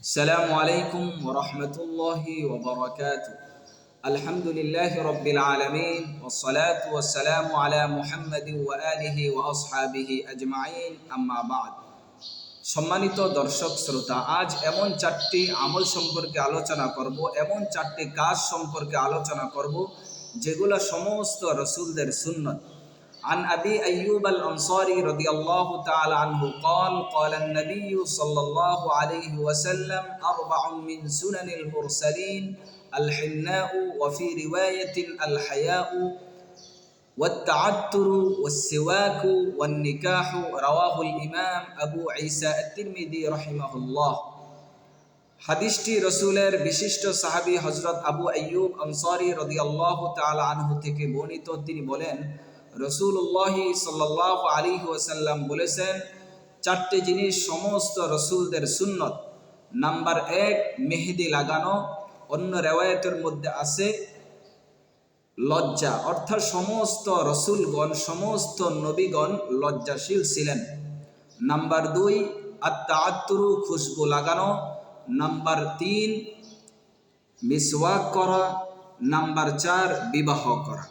السلام عليكم ورحمة الله وبركاته. الحمد لله رب العالمين والصلاة والسلام على محمد وآله وأصحابه أجمعين أما بعد. সম্মানিত দর্শক শ্রোতা, আজ এমন চারটি আমল সম্পর্কে আলোচনা করব, এমন চারটি কাজ সম্পর্কে আলোচনা করব যেগুলো সমস্ত রাসূলদের সুন্নাত। عن أبي أيوب الأنصاري رضي الله تعالى عنه قال قال النبي صلى الله عليه وسلم أربع من سنن المرسلين الحناء وفي رواية الحياء والتعتر والسواك والنكاح رواه الإمام أبو عيسى الترمذي رحمه الله. হাদিসটি রাসূলের বিশিষ্ট সাহাবী হযরত আবু আইয়ুব আনসারী রাদিয়াল্লাহু তাআলা আনহু থেকে বর্ণিত। তিনি বলেন, রাসূলুল্লাহ সাল্লাল্লাহু আলাইহি ওয়াসাল্লাম বলেছেন, চারটি জিনিস সমস্ত রাসূলদের সুন্নত। নাম্বার 1, মেহেদি লাগানো। অন্য রিওয়ায়াতের মধ্যে আছে লজ্জা, অর্থাৎ সমস্ত রাসূলগণ, সমস্ত নবীগণ লজ্জাশীল ছিলেন। নাম্বার 2, আত-তাআত্তুরু, খুশবু লাগানো। নাম্বার 3, মিসওয়াক করা। নাম্বার 4, বিবাহ করা।